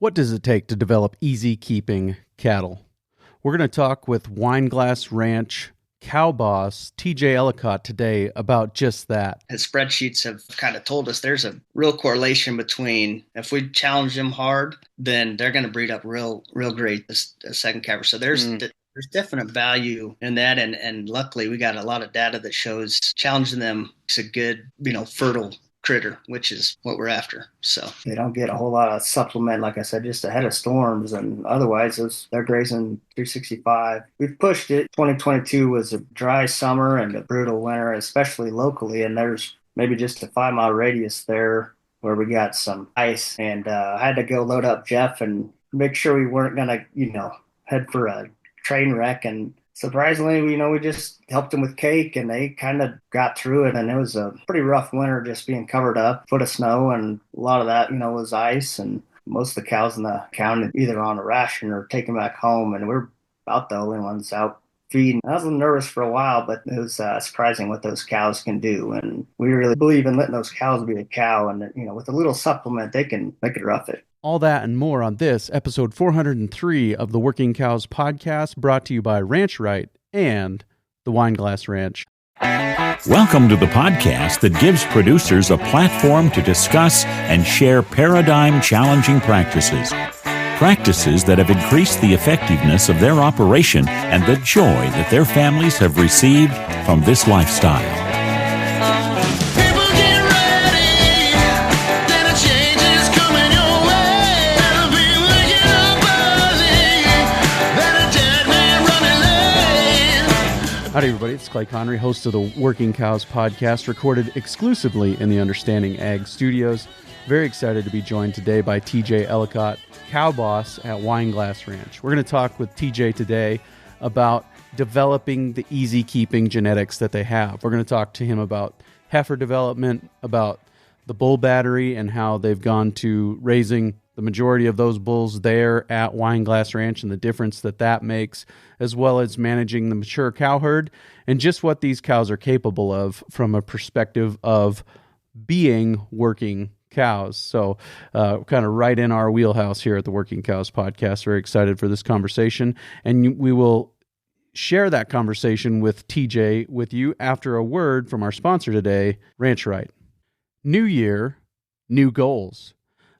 What does it take to develop easy keeping cattle? We're going to talk with Wineglass Ranch cow boss TJ Ellicott today about just that. His spreadsheets have kind of told us there's a real correlation between if we challenge them hard, then they're going to breed up real great this second calver. So there's definite value in that, and luckily we got a lot of data that shows challenging them is a good, fertile critter, which is what we're after. So they don't get a whole lot of supplement, like I said, just ahead of storms, and otherwise they're grazing 365. We've pushed it. 2022 was a dry summer and a brutal winter, especially locally, and there's maybe just a 5 mile radius there where we got some ice, and I had to go load up Jeff and make sure we weren't gonna head for a train wreck. And surprisingly, we just helped them with cake, and they kind of got through it. And it was a pretty rough winter, just being covered up, foot of snow, and a lot of that, was ice. And most of the cows in the county either on a ration or taken back home, and we're about the only ones out feeding. I was nervous for a while, but it was surprising what those cows can do. And we really believe in letting those cows be a cow, and with a little supplement, they can rough it. All that and more on this episode 403 of the Working Cows podcast, brought to you by Ranch Right and the Wineglass Ranch. Welcome to the podcast that gives producers a platform to discuss and share paradigm-challenging practices. Practices that have increased the effectiveness of their operation and the joy that their families have received from this lifestyle. Howdy, everybody. It's Clay Connery, host of the Working Cows podcast, recorded exclusively in the Understanding Ag Studios. Very excited to be joined today by TJ Ellicott, cow boss at Wineglass Ranch. We're going to talk with TJ today about developing the easy keeping genetics that they have. We're going to talk to him about heifer development, about the bull battery, and how they've gone to raising the majority of those bulls there at Wineglass Ranch and the difference that makes, as well as managing the mature cow herd and just what these cows are capable of from a perspective of being working cows. So kind of right in our wheelhouse here at the Working Cows podcast. Very excited for this conversation. And we will share that conversation with TJ with you after a word from our sponsor today, Ranch Right. New year, new goals.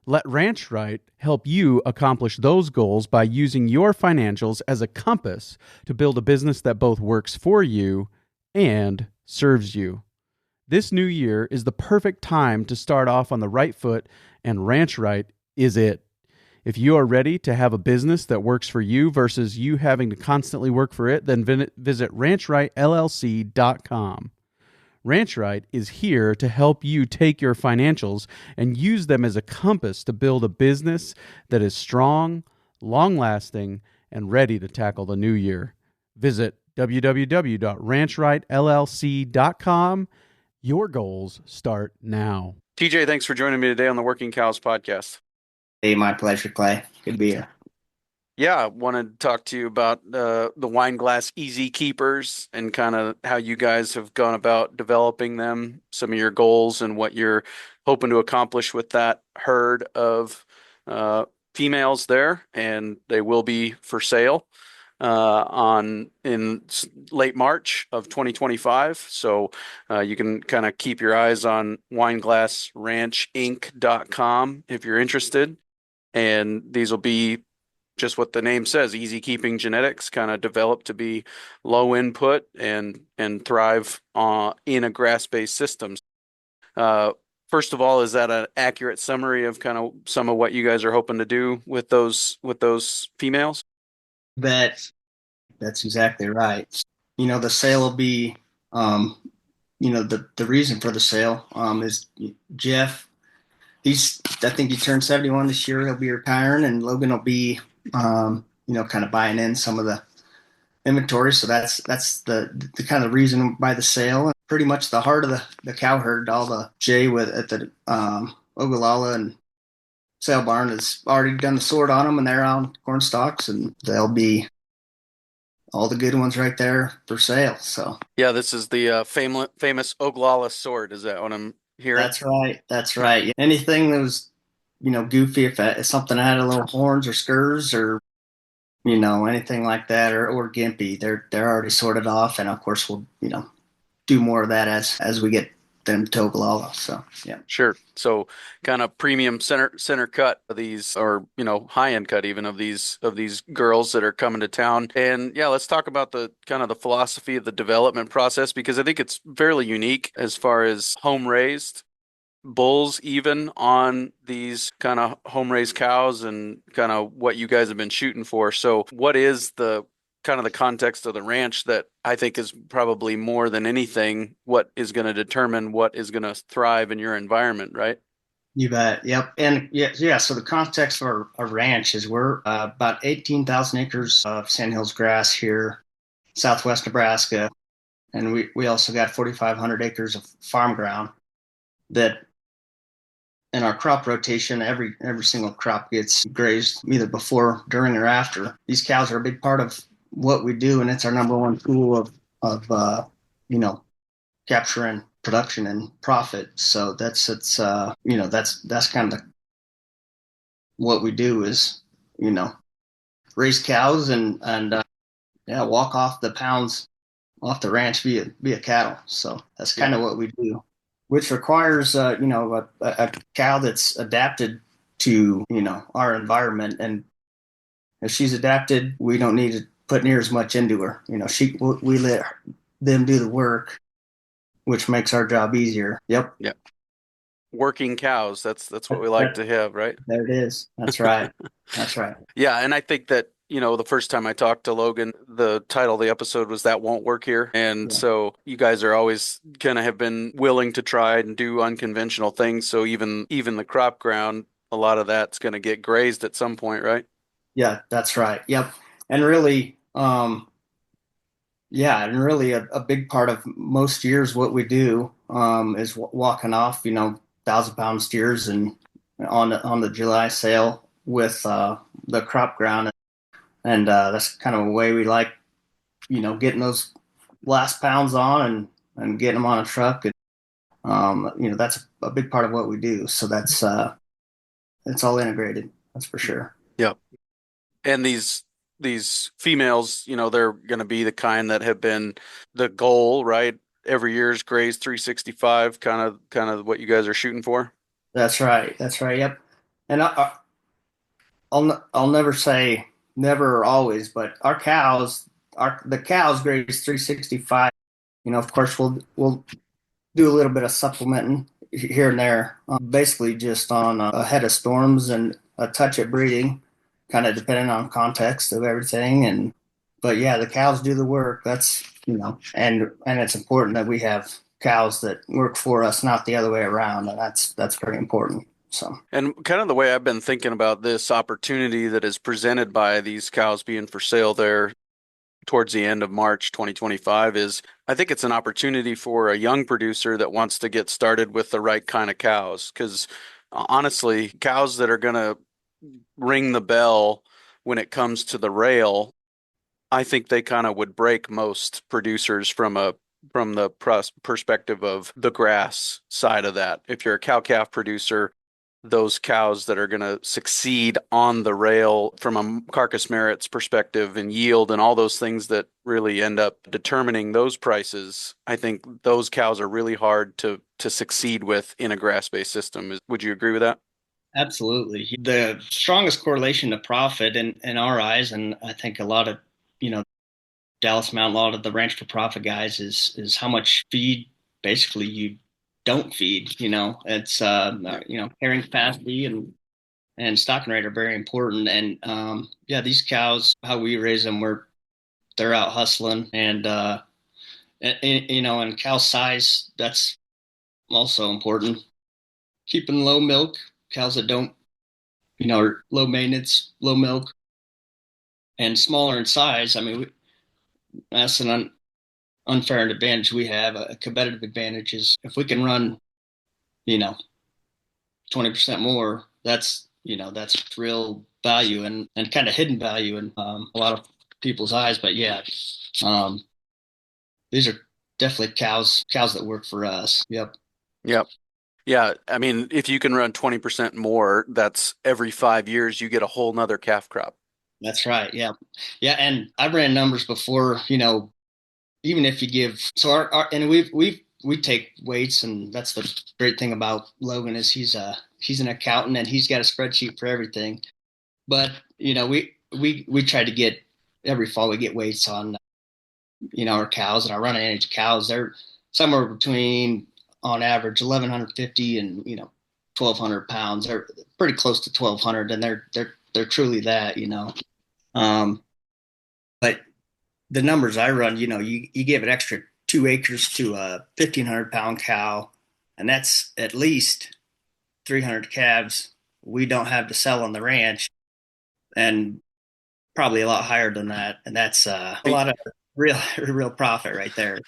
Let Ranch Right help you accomplish those goals by using your financials as a compass to build a business that both works for you and serves you. This new year is the perfect time to start off on the right foot, and Ranch Right is it. If you are ready to have a business that works for you versus you having to constantly work for it, then visit ranchrightlLC.com. Ranch Right is here to help you take your financials and use them as a compass to build a business that is strong, long-lasting, and ready to tackle the new year. Visit www.ranchrightlLC.com. Your goals start now. TJ, thanks for joining me today on the Working Cows podcast. Hey, my pleasure, Clay. Good to be here. Yeah, I wanted to talk to you about the Wineglass Easy Keepers and kind of how you guys have gone about developing them, some of your goals and what you're hoping to accomplish with that herd of females there. And they will be for sale in late March of 2025. So you can kind of keep your eyes on wineglassranchinc.com if you're interested. And these will be just what the name says, easy keeping genetics, kind of developed to be low input and thrive in a grass-based systems. First of all, is that an accurate summary of kind of some of what you guys are hoping to do with those females? That's exactly right. The sale will be, the reason for the sale is Jeff. I think he turned 71 this year. He'll be retiring, and Logan will be, kind of buying in some of the inventory. So that's the kind of reason by the sale. And pretty much the heart of the cow herd, all the Jay at the Ogallala and sale barn has already done the sort on them, and they're on corn stalks, and they'll be all the good ones right there for sale. So yeah, this is the famous Ogallala sort. Is that what I'm hearing? That's right. Anything that was goofy, if something had a little horns or spurs or, anything like that, or gimpy, they're already sorted off. And of course we'll, do more of that as we get them to Oglala. So, yeah. Sure. So kind of premium center cut of these, or high end cut even of these girls that are coming to town. And yeah, let's talk about the kind of the philosophy of the development process, because I think it's fairly unique as far as home raised bulls, even on these kind of home raised cows, and kind of what you guys have been shooting for. So what is the kind of the context of the ranch that I think is probably more than anything what is going to determine what is going to thrive in your environment, right? You bet. Yep. And yeah. So the context of our ranch is we're about 18,000 acres of sandhills grass here, Southwest Nebraska, and we also got 4,500 acres of farm ground that in our crop rotation, every single crop gets grazed either before, during, or after. These cows are a big part of what we do, and it's our number one tool of capturing production and profit. So that's kind of what we do is raise cows and walk off the pounds off the ranch via cattle. So that's kind of what we do, which requires a cow that's adapted to our environment. And if she's adapted, we don't need to put near as much into her. We let them do the work, which makes our job easier. Yep. Yep. Working cows. That's what we like to have, right? There it is. That's right. That's right. Yeah, and I think that the first time I talked to Logan, the title of the episode was "That Won't Work Here," and so you guys are always kind of have been willing to try and do unconventional things. So even the crop ground, a lot of that's going to get grazed at some point, right? Yeah, that's right. Yep. And really, a big part of most years what we do is walking off, 1,000-pound steers and on the July sale with the crop ground, and that's kind of a way we like, getting those last pounds on and getting them on a truck, and that's a big part of what we do. So that's it's all integrated. That's for sure. Yep. And these females, they're going to be the kind that have been the goal, right? Every year's graze 365, kind of what you guys are shooting for. That's right. That's right. Yep. And I'll never say never or always, but the cows graze 365. Of course we'll do a little bit of supplementing here and there, basically just on a head of storms and a touch of breeding, kind of depending on context of everything. But yeah, the cows do the work. That's, and it's important that we have cows that work for us, not the other way around. And that's very important. So, and kind of the way I've been thinking about this opportunity that is presented by these cows being for sale there towards the end of March 2025 is, I think it's an opportunity for a young producer that wants to get started with the right kind of cows. Because honestly, cows that are going to ring the bell when it comes to the rail, I think they kind of would break most producers from the perspective of the grass side of that. If you're a cow-calf producer, those cows that are going to succeed on the rail from a carcass merits perspective and yield and all those things that really end up determining those prices, I think those cows are really hard to succeed with in a grass-based system. Would you agree with that? Absolutely. The strongest correlation to profit in our eyes, and I think a lot of, Dallas Mountain, a lot of the Ranch for Profit guys is how much feed basically you don't feed. It's carrying capacity and stocking rate are very important. And these cows, how we raise them, they're out hustling, and and cow size, that's also important. Keeping low milk, cows that don't, are low maintenance, low milk, and smaller in size. I mean, that's an unfair advantage we have. A competitive advantage is if we can run, 20% more, that's real value and kind of hidden value in a lot of people's eyes. But yeah, these are definitely cows that work for us. Yep. Yep. Yeah, I mean, if you can run 20% more, that's every 5 years you get a whole nother calf crop. That's right. Yeah. Yeah. And I ran numbers before, even if you give, so and we take weights, and that's the great thing about Logan is he's an accountant and he's got a spreadsheet for everything. But, we try to get every fall, we get weights on, our cows, and our running age cows. They're somewhere between, on average, 1,150 and, 1,200 pounds. They're pretty close to 1,200, and they're truly that. Um, but the numbers I run, you give an extra 2 acres to a 1,500-pound cow, and that's at least 300 calves we don't have to sell on the ranch, and probably a lot higher than that. And that's a lot of real profit right there.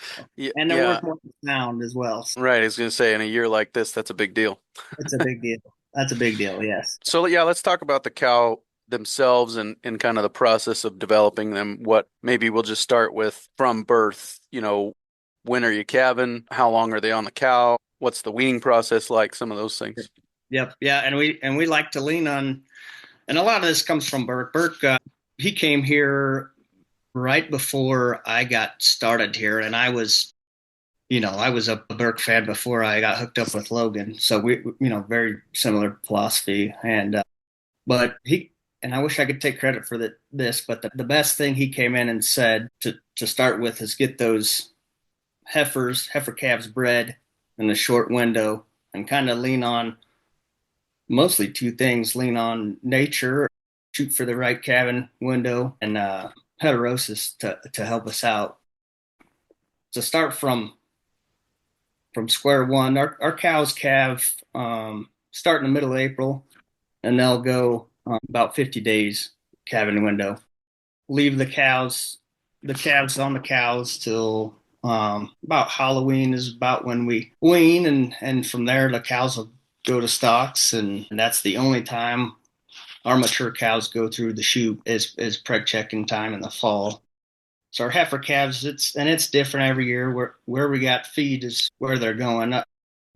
And they're worth more per pound as well. So Right. I was going to say, in a year like this, that's a big deal. it's a big deal. That's a big deal. Yes. So yeah, let's talk about the cow themselves and kind of the process of developing them. What maybe we'll just start with from birth, when are you calving? How long are they on the cow? What's the weaning process like? Some of those things. Yep. Yeah. And we like to lean on, and a lot of this comes from Burke. Burke, he came here right before I got started here, and I was a Burke fan before I got hooked up with Logan. So we very similar philosophy. And but he, and I wish I could take credit for this, but the best thing he came in and said to start with is get those heifer calves bred in the short window, and kind of lean on mostly two things: lean on nature, shoot for the right calving window, and heterosis to help us out. To start from square one, our cows calve start in the middle of April, and they'll go about 50 days calving window. Leave the calves on the cows till about Halloween is about when we wean, and from there the cows will go to stocks, and that's the only time our mature cows go through the chute is preg checking time in the fall. So our heifer calves, it's different every year. Where we got feed is where they're going.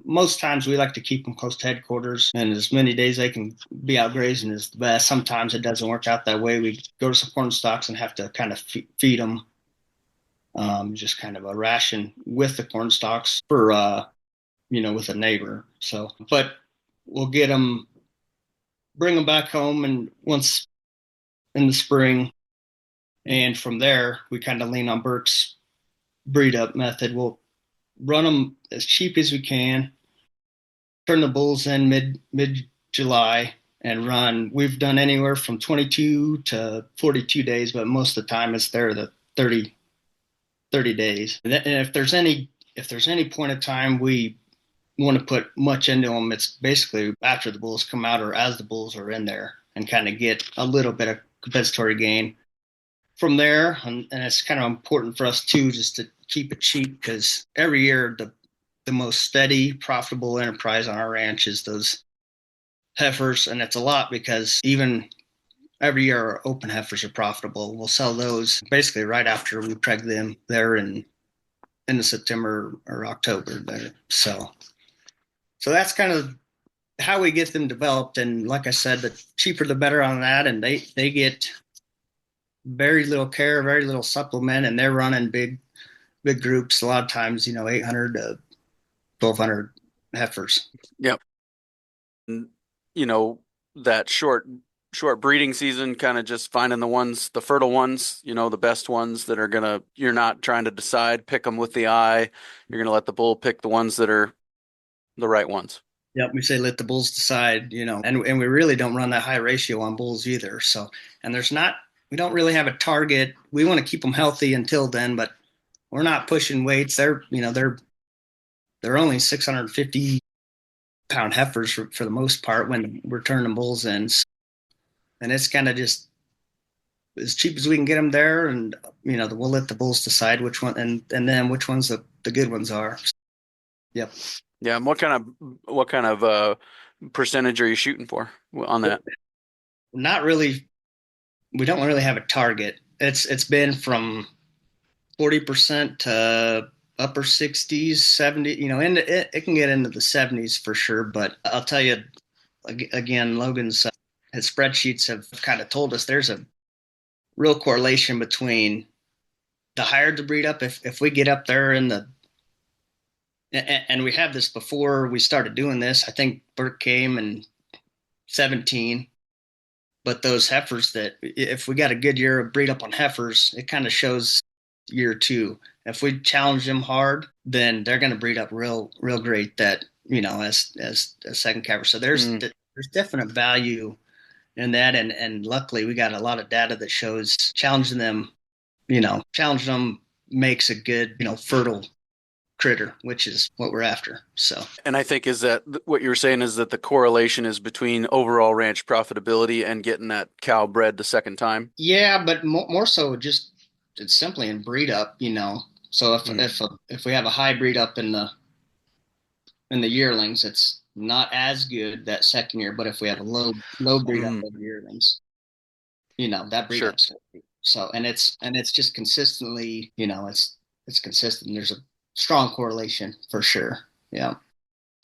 Most times we like to keep them close to headquarters, and as many days they can be out grazing is the best. Sometimes it doesn't work out that way. We go to some corn stalks and have to kind of feed them, just kind of a ration with the corn stalks for, with a neighbor. So, but we'll bring them back home, and once in the spring. And from there, we kind of lean on Burke's breed up method. We'll run them as cheap as we can, turn the bulls in mid July, and run. We've done anywhere from 22 to 42 days, but most of the time it's there the 30 days. And if there's any point of time we want to put much into them, it's basically after the bulls come out or as the bulls are in there, and kind of get a little bit of compensatory gain. From there, and it's kind of important for us too, just to keep it cheap, because every year the most steady, profitable enterprise on our ranch is those heifers, and it's a lot because even every year our open heifers are profitable. We'll sell those basically right after we preg them there in the September or October there. So that's kind of how we get them developed, and like I said, the cheaper the better on that, and they get very little care, very little supplement, and they're running big groups. A lot of times, 800 to 1,200 heifers. Yep. And, that short breeding season, kind of just finding the fertile ones, the best ones that you're not trying to decide, pick them with the eye. You're going to let the bull pick the ones that are the right ones. Yep. We say let the bulls decide, and we really don't run that high ratio on bulls either. So, and we don't really have a target. We want to keep them healthy until then, but we're not pushing weights. They're only 650-pound heifers for the most part when we're turning bulls in. And it's kind of just as cheap as we can get them there. And, we'll let the bulls decide which one, and then which ones the good ones are. Yep. Yeah. And what kind of percentage are you shooting for on that? Not really. We don't really have a target. It's been from 40% to upper 60s, 70, and it can get into the 70s for sure. But I'll tell you again, Logan's his spreadsheets have kind of told us there's a real correlation between the higher the breed up. If we get up there in the and we have this before we started doing this. I think Burke came in 17, but those heifers that if we got a good year of breed up on heifers, it kind of shows year two. If we challenge them hard, then they're going to breed up real great. That as a second calver. So there's definite value in that, and luckily we got a lot of data that shows challenging them makes a good fertile critter, which is what we're after. So, and I think is that what you were saying is that the correlation is between overall ranch profitability and getting that cow bred the second time. Yeah, but more so just it's simply in breed up, So if we have a high breed up in the yearlings, it's not as good that second year. But if we have a low breed up of yearlings, that breed up's so and it's just consistently, it's consistent. There's a strong correlation for sure. Yeah.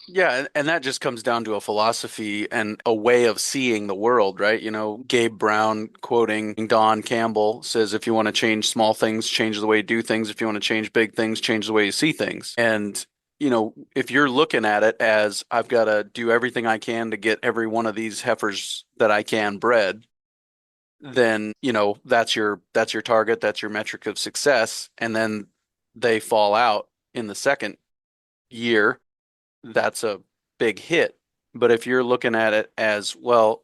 Yeah, and that just comes down to a philosophy and a way of seeing the world, right? Gabe Brown quoting Don Campbell says, if you want to change small things, change the way you do things. If you want to change big things, change the way you see things. And, if you're looking at it as I've got to do everything I can to get every one of these heifers that I can bred, then, that's your target, that's your metric of success. And then they fall out in the second year. That's a big hit. But if you're looking at it as, well,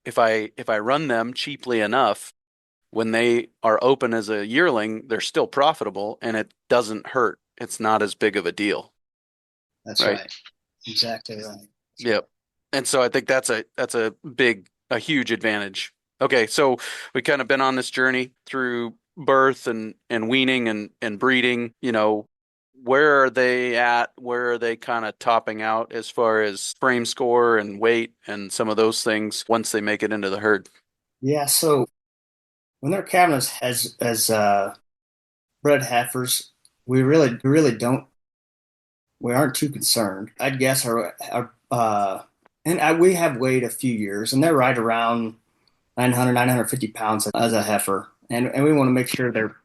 if I run them cheaply enough, when they are open as a yearling, they're still profitable and it doesn't hurt. It's not as big of a deal. That's right. Exactly right. Yep. And so I think that's a huge advantage. Okay, so we kind of been on this journey through birth and weaning and breeding, where are they at? Where are they kind of topping out as far as frame score and weight and some of those things once they make it into the herd? Yeah, so when they're calving as bred heifers, we really don't. We aren't too concerned. I'd guess we have weighed a few years, and they're right around 900, 950 pounds as a heifer, and we want to make sure they're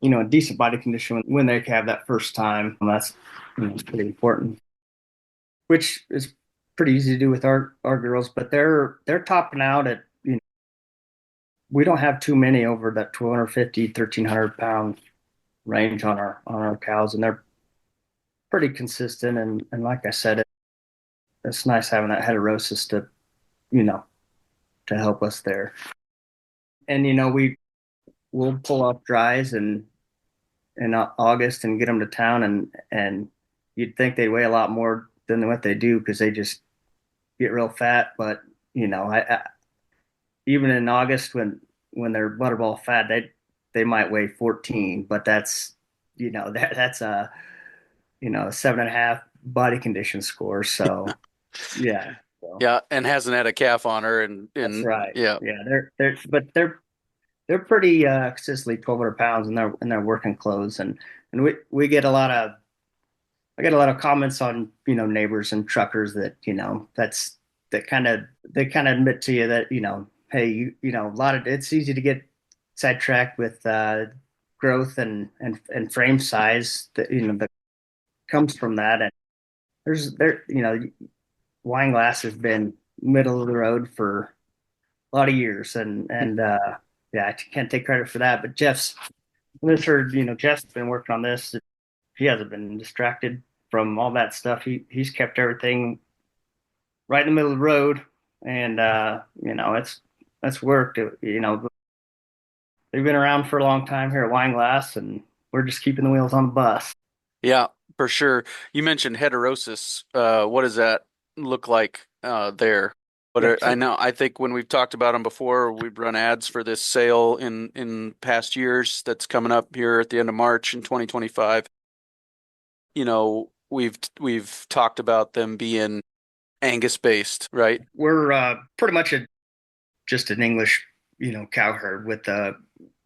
in decent body condition when they calve that first time. And that's pretty important, which is pretty easy to do with our girls. But they're topping out at we don't have too many over that 1,250, 1,300 pound range on our cows, and they're pretty consistent. And like I said, it's nice having that heterosis to to help us there. And we'll pull off dries in August and get them to town, and you'd think they'd weigh a lot more than what they do because they just get real fat. But I even in August when they're butterball fat, they might weigh 14, but that's that's a 7.5 body condition score. So yeah. So. Yeah, and hasn't had a calf on her, and that's right. Yeah. They're pretty consistently 1,200 pounds in their working clothes, and we get I get a lot of comments on neighbors and truckers that they kind of admit to you that hey a lot of it's easy to get sidetracked with growth and frame size that comes from that, and Wineglass has been middle of the road for a lot of years, and yeah, I can't take credit for that. But Jeff's been working on this. He hasn't been distracted from all that stuff. He's kept everything right in the middle of the road, and it's worked. They've been around for a long time here at Wineglass, and we're just keeping the wheels on the bus. Yeah, for sure. You mentioned heterosis. What does that look like there? But I think when we've talked about them before, we've run ads for this sale in past years that's coming up here at the end of March in 2025. We've talked about them being Angus based, right? We're pretty much just an English, cow herd with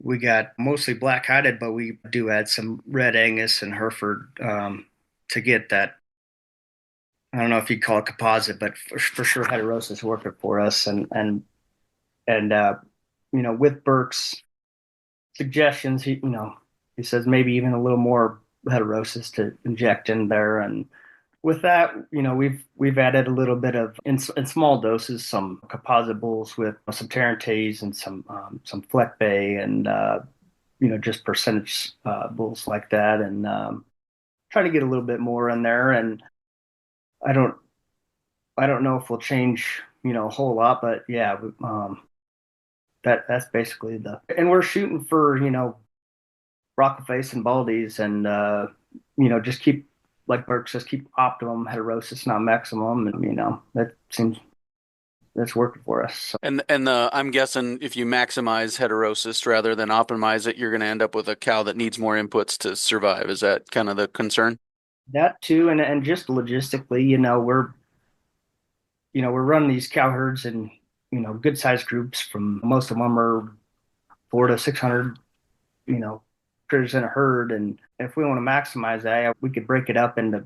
we got mostly black-hided, but we do add some red Angus and Hereford to get that. I don't know if you'd call it composite, but for sure heterosis working for us. And with Burke's suggestions, he says maybe even a little more heterosis to inject in there. And with that, we've added a little bit of in small doses some composite bulls with some Tarentaise and some Fleck Bay and just percentage bulls like that, and try to get a little bit more in there. And I don't know if we'll change a whole lot, but yeah, that's basically and we're shooting for rocket face and baldies, and just keep, like Burke says, keep optimum heterosis, not maximum, and that seems that's working for us. So. And I'm guessing if you maximize heterosis rather than optimize it, you're going to end up with a cow that needs more inputs to survive. Is that kind of the concern? That too, and just logistically, we're running these cow herds in good sized groups. From most of them are 400 to 600 critters in a herd, and if we want to maximize that, we could break it up into a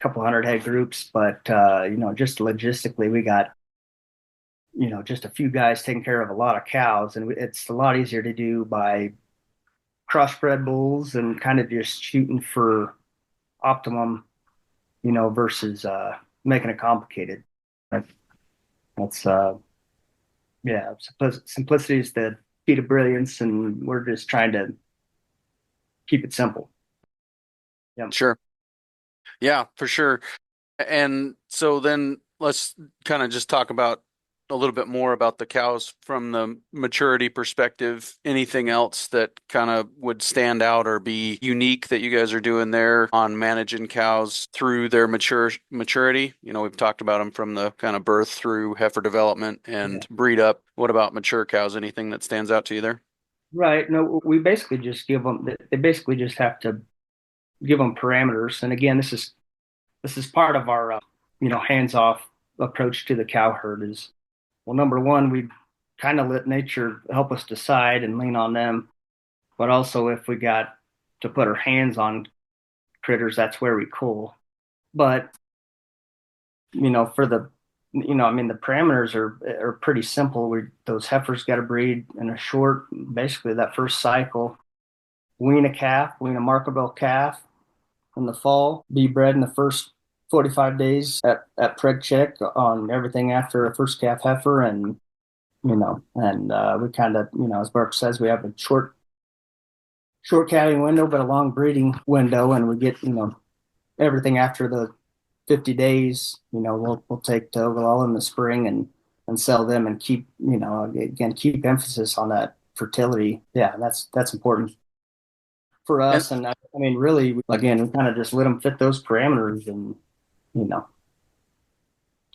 couple hundred head groups. But just logistically, we got just a few guys taking care of a lot of cows, and it's a lot easier to do by crossbred bulls and kind of just shooting for optimum, versus making it complicated. That's simplicity is the key to brilliance, and we're just trying to keep it simple. Yep. Sure. Yeah, for sure. And so then let's kind of just talk about a little bit more about the cows from the maturity perspective. Anything else that kind of would stand out or be unique that you guys are doing there on managing cows through their maturity? We've talked about them from the kind of birth through heifer development and breed up. What about mature cows? Anything that stands out to you there? Right. No, we basically just give them. They basically just have to give them parameters. And again, this is part of our hands-off approach to the cow herd. Is, well, number one, we kind of let nature help us decide and lean on them. But also, if we got to put our hands on critters, that's where we cull. But for the the parameters are pretty simple. Those heifers got to breed in a short, basically that first cycle, wean a marketable calf in the fall, be bred in the first 45 days at preg check on everything after a first calf heifer. And we kind of, as Burke says, we have a short calving window, but a long breeding window, and we get, everything after the 50 days, we'll take to Oglala in the spring and sell them, and keep, keep emphasis on that fertility. Yeah, that's important for us. And I mean, really, again, we kind of just let them fit those parameters, and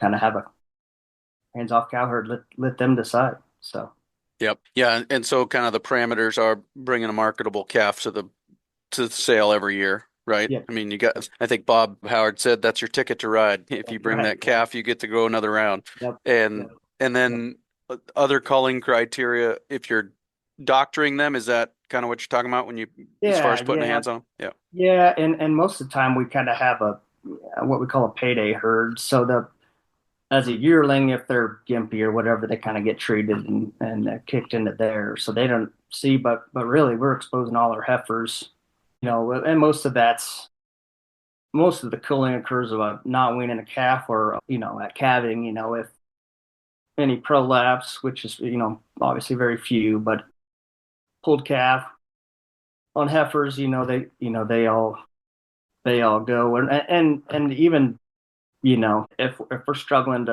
kind of have a hands-off cow herd, let them decide. So. Yep. Yeah. And so kind of the parameters are bringing a marketable calf to the sale every year, right? Yeah. I mean, I think Bob Howard said that's your ticket to ride. If you bring that calf, you get to go another round. Yep. And then other culling criteria, if you're doctoring them, is that kind of what you're talking about as far as putting hands on them? Yeah. Yeah. And most of the time we kind of have what we call a payday herd. So as a yearling, if they're gimpy or whatever, they kind of get treated and kicked into there. So they don't see, but really we're exposing all our heifers, and most of the culling occurs about not weaning a calf or, at calving, if any prolapse, which is, obviously very few, but pulled calf on heifers, they all go. And even, if we're struggling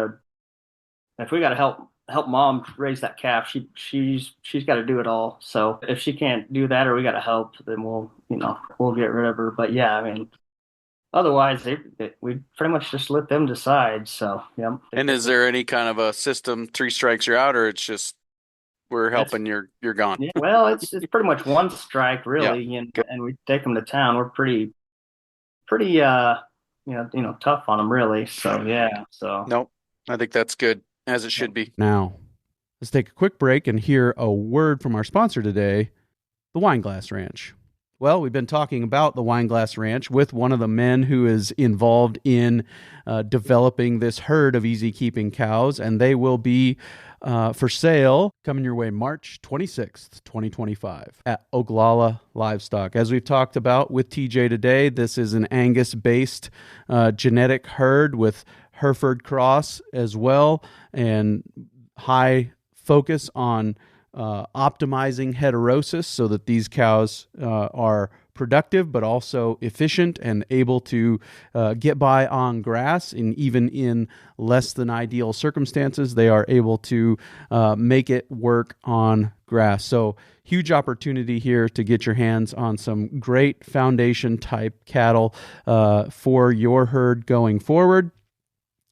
if we got to help mom raise that calf, she's got to do it all. So if she can't do that, or we got to help, then we'll get rid of her. But yeah, I mean, otherwise we pretty much just let them decide. So yeah. And is there any kind of a system, 3 strikes you're out, or it's just we're helping, you're gone? Yeah, well, it's pretty much 1 strike really, yeah. And we take them to town. We're pretty tough on them really. So yeah. So nope, I think that's good, as it should be. Now, Let's take a quick break and hear a word from our sponsor today, the Wineglass Ranch. Well, we've been talking about the Wineglass Ranch with one of the men who is involved in developing this herd of easy keeping cows, and they will be for sale coming your way March 26th, 2025 at Oglala Livestock. As we've talked about with TJ today, this is an Angus-based genetic herd with Hereford cross as well, and high focus on optimizing heterosis so that these cows are productive but also efficient and able to get by on grass. And even in less than ideal circumstances, they are able to make it work on grass. So huge opportunity here to get your hands on some great foundation type cattle for your herd going forward.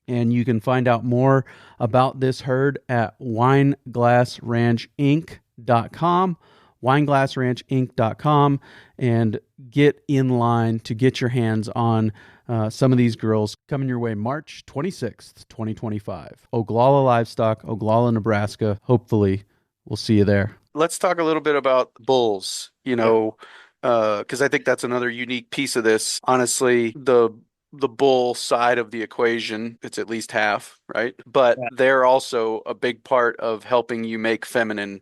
And you can find out more about this herd at wineglassranchinc.com, wineglassranchinc.com, and get in line to get your hands on some of these girls coming your way March 26th, 2025. Oglala Livestock, Oglala, Nebraska. Hopefully, we'll see you there. Let's talk a little bit about bulls, because I think that's another unique piece of this. Honestly, the bull side of the equation, it's at least half, right? But they're also a big part of helping you make feminine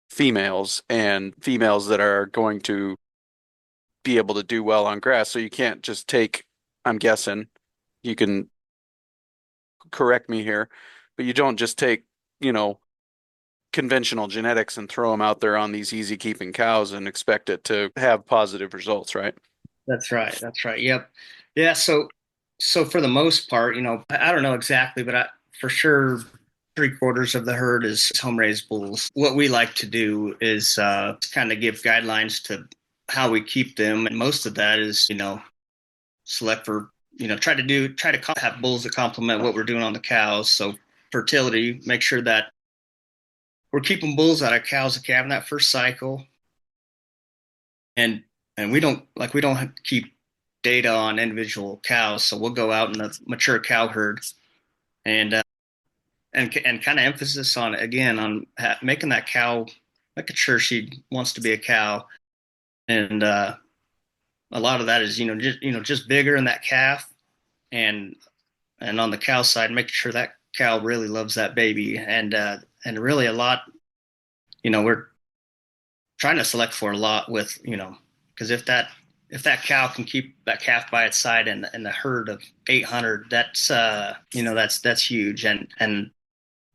females and females that are going to be able to do well on grass. So you can't just take, I'm guessing, you can correct me here, but you don't just take, conventional genetics and throw them out there on these easy keeping cows and expect it to have positive results, right? That's right. Yep. Yeah. So for the most part, I don't know exactly, but for sure, 3/4 of the herd is home raised bulls. What we like to do is kind of give guidelines to how we keep them. And most of that is, select for, try to have bulls that complement what we're doing on the cows. So fertility, make sure that we're keeping bulls out of cows that calve in that first cycle. And we don't keep data on individual cows, so we'll go out in a mature cow herd and kind of emphasis on making that cow, making sure she wants to be a cow, and a lot of that is just bigger in that calf, and on the cow side, making sure that cow really loves that baby, and really a lot, we're trying to select for a lot with because if that cow can keep that calf by its side and the herd of 800, that's that's huge. And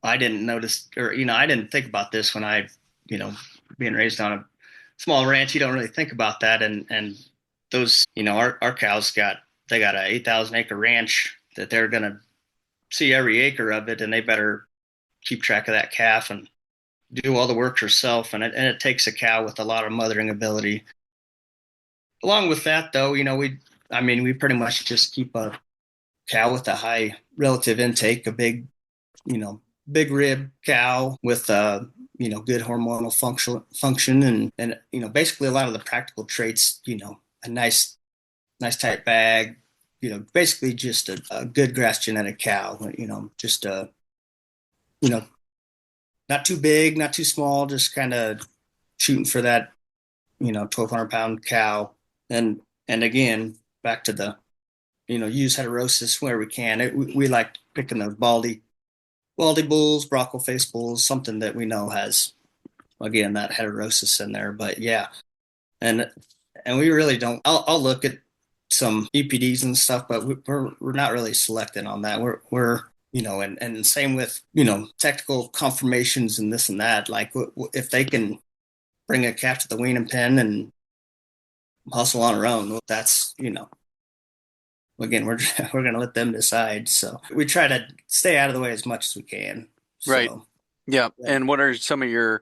I didn't notice, or I didn't think about this when I, being raised on a small ranch, you don't really think about that. And those, our cows got an 8,000 acre ranch that they're gonna see every acre of it, and they better keep track of that calf and do all the work herself. And it takes a cow with a lot of mothering ability. Along with that, though, we pretty much just keep a cow with a high relative intake, a big rib cow with good hormonal function and basically a lot of the practical traits, a nice tight bag, basically just a good grass genetic cow, just not too big, not too small, just kind of shooting for that, 1,200 pound cow. And again, back to the, use heterosis where we can. We like picking those baldy bulls, broccoli face bulls, something that we know has, again, that heterosis in there. But yeah, and we really don't. I'll look at some EPDs and stuff, but we're not really selecting on that. We're and same with technical confirmations and this and that. Like if they can bring a calf to the weaning pen and hustle on her own, that's again, we're going to let them decide. So we try to stay out of the way as much as we can. Right. Yeah. And what are some of your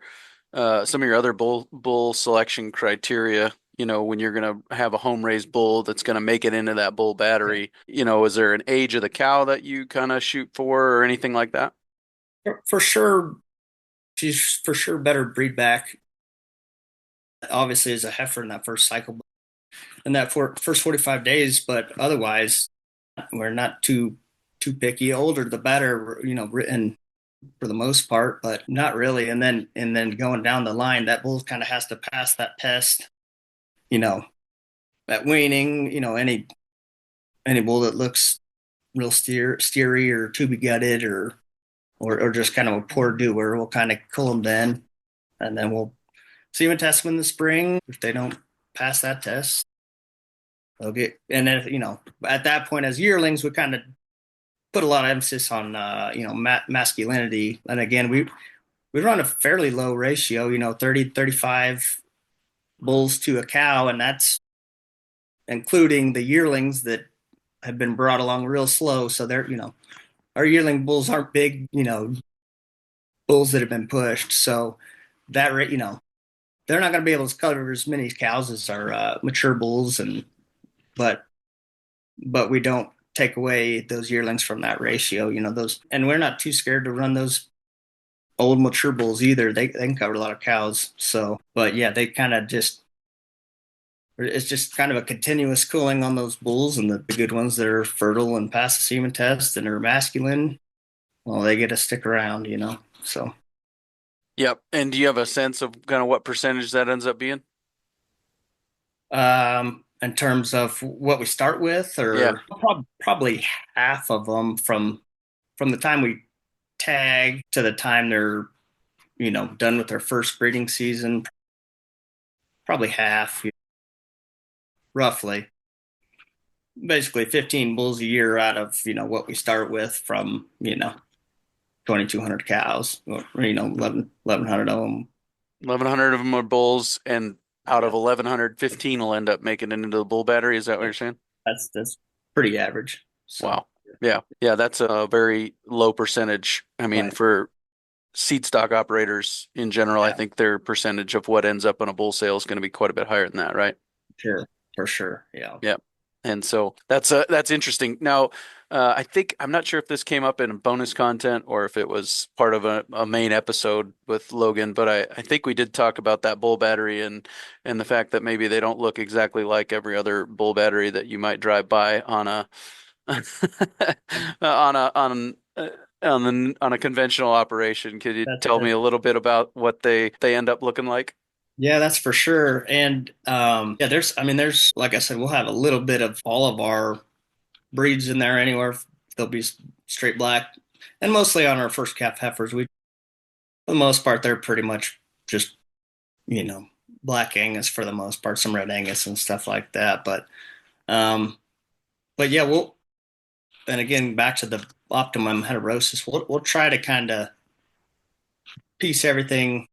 other bull selection criteria? When you're going to have a home raised bull that's going to make it into that bull battery, is there an age of the cow that you kind of shoot for or anything like that? For sure. She's for sure better breed back. Obviously as a heifer in that first cycle, in that first 45 days, but otherwise we're not too picky. Older the better, and for the most part, but not really. And then going down the line, that bull kind of has to pass that test, you know, at weaning, any bull that looks real steery or tubby gutted or just kind of a poor doer, we'll kind of cull them then, and then we'll semen test them in the spring. If they don't pass that test, they'll get. And then at that point, as yearlings, we kind of put a lot of emphasis on masculinity. And again, we run a fairly low ratio, 30-35 bulls to a cow, and that's including the yearlings that have been brought along real slow. So they're, our yearling bulls aren't big, bulls that have been pushed. So that, they're not going to be able to cover as many cows as our mature bulls, but we don't take away those yearlings from that ratio, and we're not too scared to run those old mature bulls either. They can cover a lot of cows. So, but yeah, they kind of it's just kind of a continuous cooling on those bulls, and the good ones that are fertile and pass the semen test and are masculine, well, they get to stick around, so. Yep. And do you have a sense of kind of what percentage that ends up being? In terms of what we start with, or yeah. Probably half of them from the time we tag to the time they're, done with their first breeding season, probably half, roughly. Basically 15 bulls a year out of, what we start with from, 2,200 cows, or, 1,100 of them. 1,100 of them are bulls, and out of 1,100, 15 will end up making it into the bull battery. Is that what you're saying? That's pretty average. So, wow. Yeah. That's a very low percentage. I mean, right. For seed stock operators in general, I think their percentage of what ends up on a bull sale is going to be quite a bit higher than that, right? Sure, for sure. Yeah. Yeah. And so that's interesting. Now, I'm not sure if this came up in bonus content or if it was part of a main episode with Logan, but I think we did talk about that bull battery and the fact that maybe they don't look exactly like every other bull battery that you might drive by on a on a conventional operation. Could you tell me a little bit about what they end up looking like? Yeah, that's for sure. And there's like I said, we'll have a little bit of all of our breeds in there anywhere. They'll be straight black, and mostly on our first calf heifers. For the most part, they're pretty much just, black Angus for the most part, some red Angus and stuff like that. But yeah, and again, back to the optimum heterosis, we'll try to kind of piece everything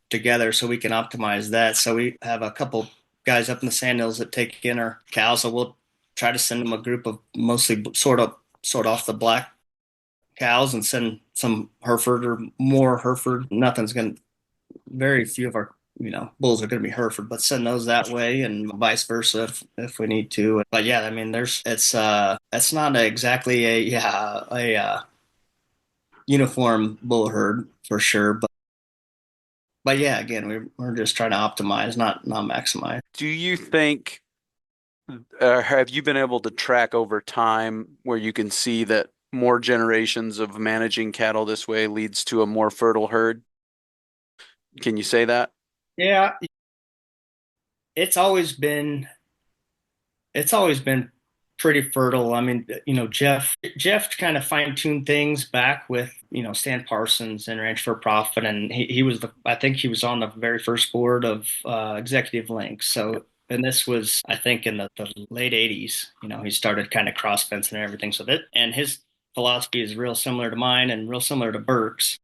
together so we can optimize that. So we have a couple guys up in the sandhills that take in our cows, so we'll try to send them a group of mostly sort off the black cows and send some Hereford or more Hereford. Very few of our bulls are going to be Hereford, but send those that way, and vice versa if we need to. But yeah, I mean, it's not exactly a uniform bull herd for sure, but yeah, again, we're just trying to optimize, not maximize. Do you think, have you been able to track over time where you can see that more generations of managing cattle this way leads to a more fertile herd? Can you say that? Yeah, it's always been pretty fertile. I mean, Jeff kind of fine-tuned things back with, Stan Parsons and Ranch for Profit, and he was I think he was on the very first board of Executive Links. So, and this was, I think, in the late 80s, he started kind of cross-fencing and everything. So and his philosophy is real similar to mine and real similar to Burke's.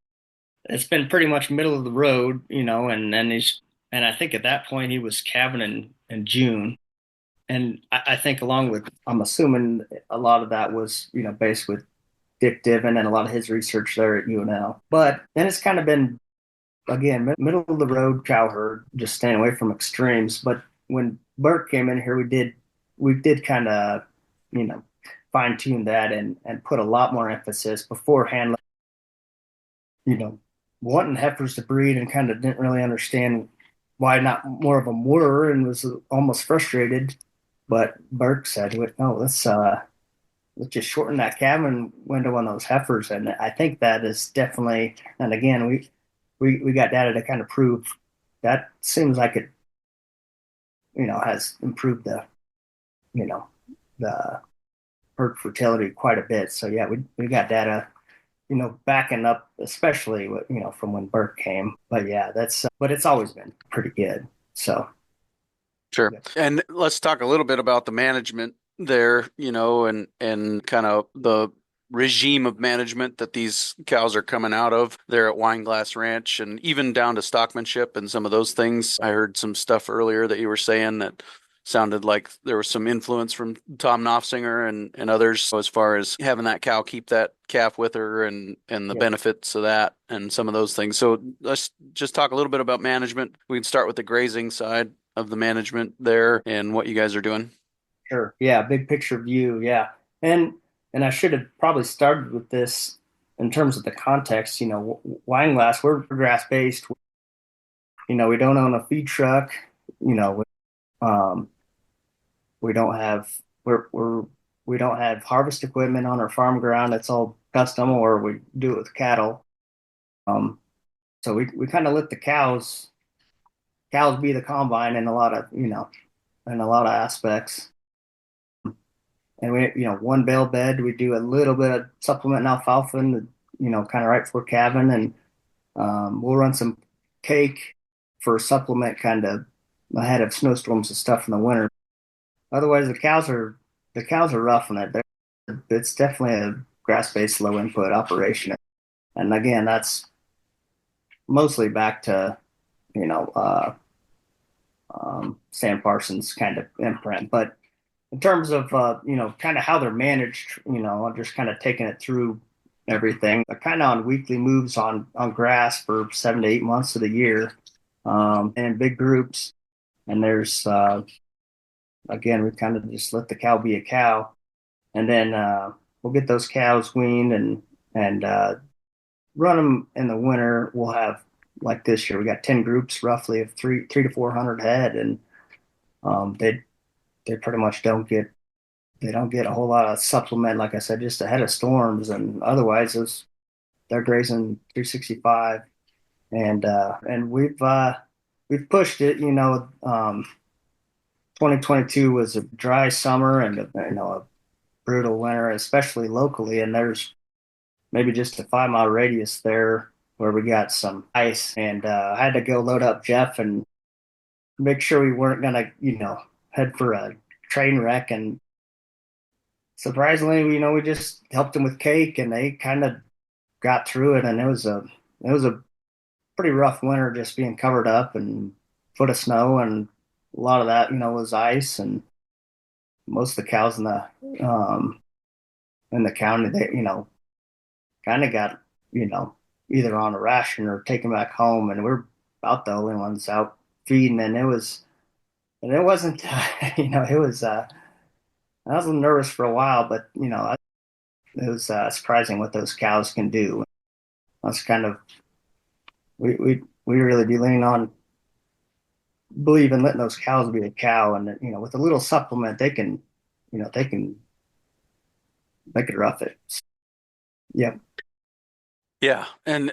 It's been pretty much middle of the road, and I think at that point he was calving in June. And I think I'm assuming a lot of that was, based with Dick Diven and a lot of his research there at UNL. But then it's kind of been, again, middle of the road cow herd, just staying away from extremes. But when Burke came in here, we did kind of, fine tune that and put a lot more emphasis beforehand, wanting heifers to breed, and kind of didn't really understand why not more of them were, and was almost frustrated. But Burke said, no, just shorten that calving window on those heifers. And I think that is definitely, and again, we got data to kind of prove that seems like it, has improved you know, the herd fertility quite a bit. So yeah, we got data, backing up, especially from when Burke came. But yeah, but it's always been pretty good. So Sure. yeah. And let's talk a little bit about the management there, and kind of the regime of management that these cows are coming out of there at Wineglass Ranch, and even down to stockmanship and some of those things. I heard some stuff earlier that you were saying that sounded like there was some influence from Tom Knopfsinger and others as far as having that cow keep that calf with her and the Yeah. benefits of that and some of those things. So let's just talk a little bit about management. We can start with the grazing side of the management there and what you guys are doing. Sure. Yeah, big picture view. Yeah. And I should have probably started with this in terms of the context. Wineglass, we're grass based. We don't own a feed truck. Um, we don't have we don't have harvest equipment on our farm ground. It's all custom, or we do it with cattle. Um, so we kind of let the cows be the combine in a lot of aspects. And we, one bale bed, we do a little bit of supplement and alfalfa, and kind of right before calving, and we'll run some cake for supplement kind of ahead of snowstorms and stuff in the winter. Otherwise, the cows are roughing it. It's definitely a grass-based, low input operation, and again, that's mostly back to Sam Parsons kind of imprint, but in terms of kind of how they're managed, I'm just kind of taking it through everything. They're kind of on weekly moves on grass for 7 to 8 months of the year, and in big groups. And there's again, we kind of just let the cow be a cow, and then we'll get those cows weaned and run them in the winter. We'll have, like this year, we got 10 groups roughly of three to 400 head, and they pretty much don't get a whole lot of supplement, like I said, just ahead of storms, and otherwise they're grazing 365, and we've pushed it. 2022 was a dry summer and a brutal winter, especially locally, and there's maybe just a 5 mile radius there where we got some ice, and I had to go load up Jeff and make sure we weren't gonna head for a train wreck. And surprisingly, we just helped them with cake, and they kind of got through it. And it was a pretty rough winter, just being covered up and foot of snow, and a lot of that, was ice. And most of the cows in the county, they kind of got either on a ration or taken back home, and we're about the only ones out feeding. And it wasn't, it was. I was a little nervous for a while, but it was surprising what those cows can do. That's kind of we really be leaning on, believe in letting those cows be a cow, and with a little supplement they can make it rough it. Yep. Yeah. And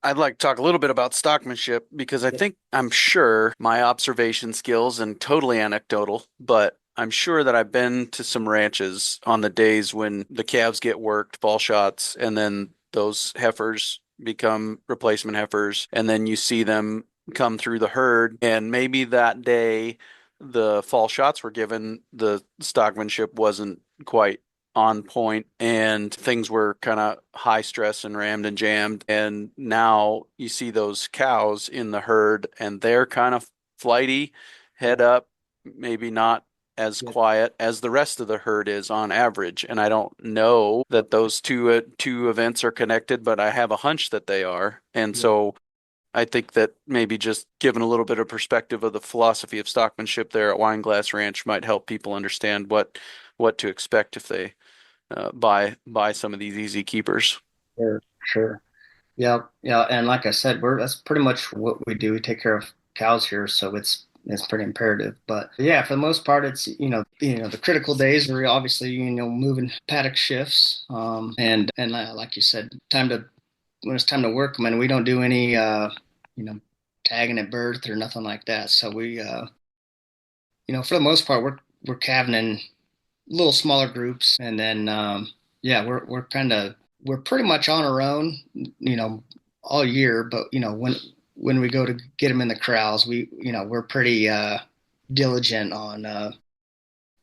I'd like to talk a little bit about stockmanship because I'm sure my observation skills, and totally anecdotal, but I'm sure that I've been to some ranches on the days when the calves get worked, fall shots, and then those heifers become replacement heifers, and then you see them come through the herd, and maybe that day the fall shots were given, the stockmanship wasn't quite on point, and things were kind of high stress and rammed and jammed. And now you see those cows in the herd, and they're kind of flighty, head up, maybe not as quiet as the rest of the herd is on average. And I don't know that those two events are connected, but I have a hunch that they are. And so I think that maybe just giving a little bit of perspective of the philosophy of stockmanship there at Wineglass Ranch might help people understand what to expect if they buy some of these easy keepers. Sure. Yeah, yeah. And like I said, that's pretty much what we do. We take care of cows here, so it's is pretty imperative. But yeah, for the most part, it's the critical days are obviously moving paddock shifts, and like you said, when it's time to work, I mean, we don't do any tagging at birth or nothing like that. So we for the most part, we're calving in little smaller groups, and then yeah, we're pretty much on our own, all year. But when we go to get them in the corrals, we're pretty diligent on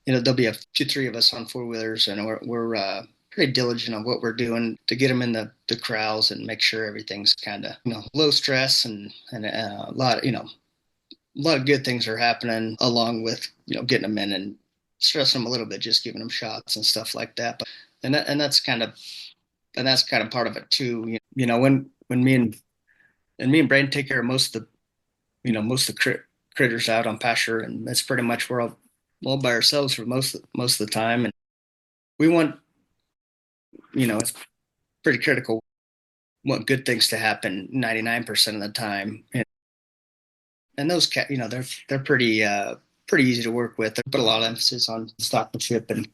there'll be a two, three of us on four wheelers, and we're pretty diligent on what we're doing to get them in the corrals and make sure everything's kind of low stress and a lot of good things are happening along with getting them in and stressing them a little bit, just giving them shots and stuff like that. But that's kind of part of it too. When me and Braden take care of most of the critters out on pasture, and that's pretty much we're all by ourselves for most of the time. And we want it's pretty critical. We want good things to happen 99% of the time, and those they're pretty easy to work with. They put a lot of emphasis on stockmanship and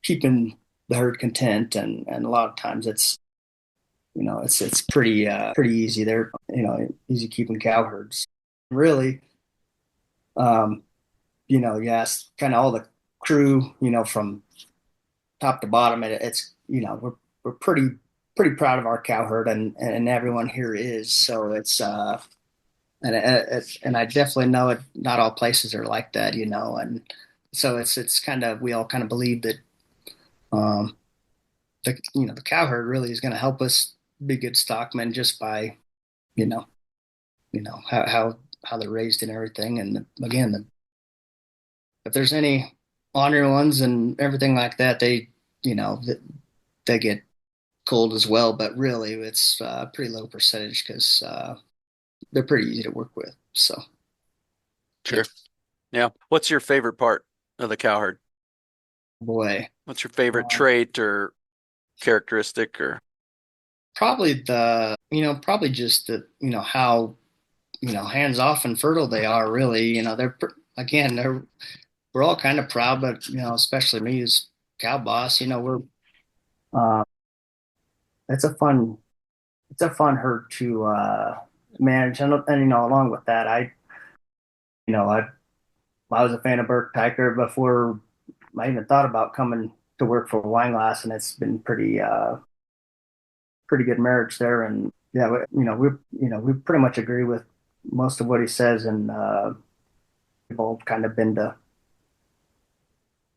keeping the herd content, and a lot of times it's pretty easy. They're easy keeping cow herds. Really, yes, kind of all the crew, from top to bottom. It's we're pretty proud of our cow herd, and everyone here is. So it's and I definitely know it. Not all places are like that, and so it's kind of we all kind of believe that the cow herd really is going to help us be good stockmen just by you know how they're raised and everything. And again, if there's any ornery ones and everything like that, they get cold as well. But really, it's a pretty low percentage because they're pretty easy to work with. So, Sure. Yeah. What's your favorite part of the cow herd? boy, What's your favorite trait or characteristic or? probably probably just how hands off and fertile they are. Really, we're all kind of proud, but especially me as cow boss. We're uh, it's a fun herd to manage, and along with that, I was a fan of Burke Tiker before I even thought about coming to work for Wineglass, and it's been pretty good marriage there. And yeah, we pretty much agree with most of what he says, and we've all kind of been to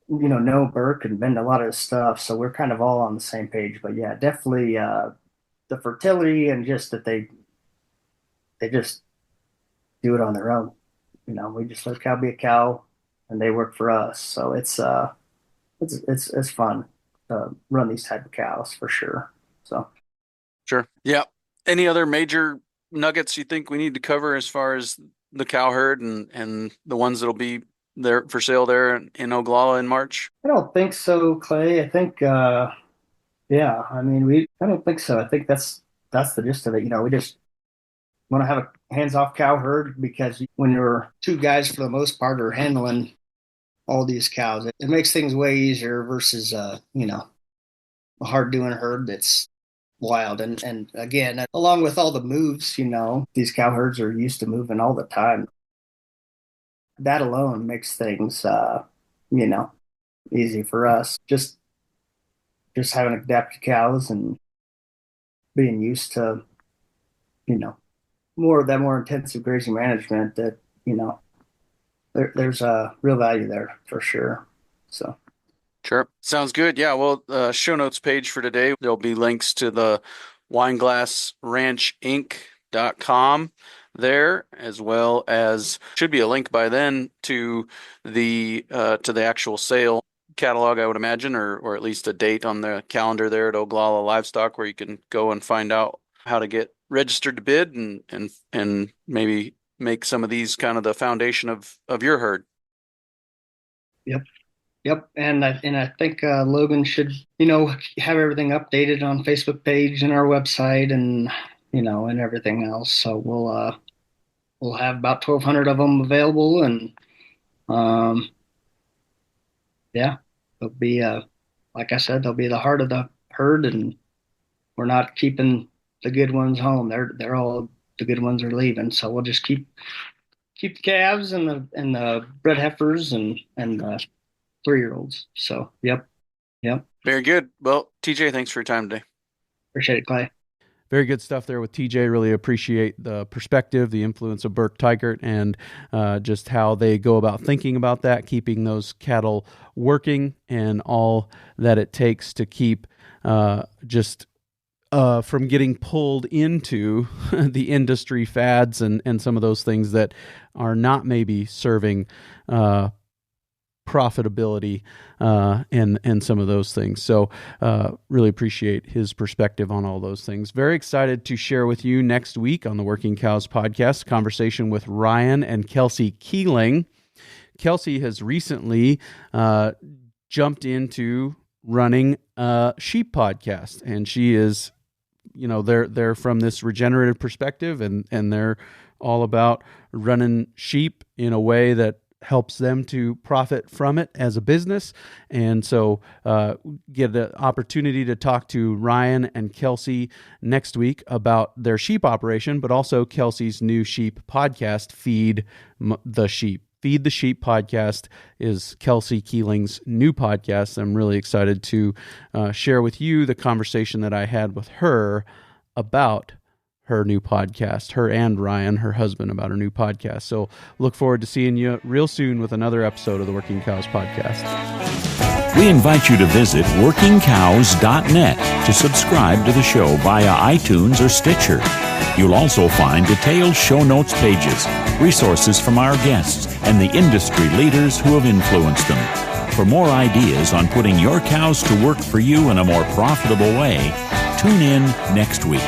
know Burke and been to a lot of his stuff, so we're kind of all on the same page. But yeah, definitely the fertility and just that they just do it on their own. We just let a cow be a cow, and they work for us. So it's fun to run these type of cows for sure. So Sure. Yeah. Any other major nuggets you think we need to cover as far as the cow herd and the ones that'll be there for sale there in Oglala in March? I don't think so, Clay. I think yeah. I mean, I don't think so. I think that's the gist of it. We just want to have a hands-off cow herd because when you're two guys for the most part are handling all these cows, it makes things way easier versus a hard doing herd that's wild. And again, along with all the moves, these cow herds are used to moving all the time. That alone makes things easy for us. Just having adapted cows and being used to more intensive grazing management that there's a real value there for sure. So Sure. Sounds good. Yeah. Well, show notes page for today, there'll be links to the wineglassranchinc.com there, as well as should be a link by then to the actual sale catalog, I would imagine, or at least a date on the calendar there at Oglala Livestock where you can go and find out how to get registered to bid and maybe make some of these kind of the foundation of your herd. Yep. Yep, and I think Logan should have everything updated on Facebook page and our website and and everything else. So we'll have about 1,200 of them available, and yeah, they'll be like I said, they'll be the heart of the herd, and we're not keeping the good ones home. They're all the good ones are leaving, so we'll just keep the calves and the bred heifers and the 3-year-olds. So yep. Very good. Well, TJ, thanks for your time today. Appreciate it, Clay. Very good stuff there with TJ. Really appreciate the perspective, the influence of Burke Teichert, and just how they go about thinking about that, keeping those cattle working, and all that it takes to keep from getting pulled into the industry fads and some of those things that are not maybe serving profitability and some of those things. So really appreciate his perspective on all those things. Very excited to share with you next week on the Working Cows podcast, a conversation with Ryan and Kelsey Keeling. Kelsey has recently jumped into running a sheep podcast, and she is, they're from this regenerative perspective, and they're all about running sheep in a way that helps them to profit from it as a business. And so get the opportunity to talk to Ryan and Kelsey next week about their sheep operation, but also Kelsey's new sheep podcast, Feed the Sheep. Feed the Sheep podcast is Kelsey Keeling's new podcast. I'm really excited to share with you the conversation that I had with her about her new podcast, her and Ryan, her husband, about her new podcast. So look forward to seeing you real soon with another episode of the Working Cows podcast. We invite you to visit workingcows.net to subscribe to the show via iTunes or Stitcher. You'll also find detailed show notes pages, resources from our guests, and the industry leaders who have influenced them. For more ideas on putting your cows to work for you in a more profitable way, tune in next week.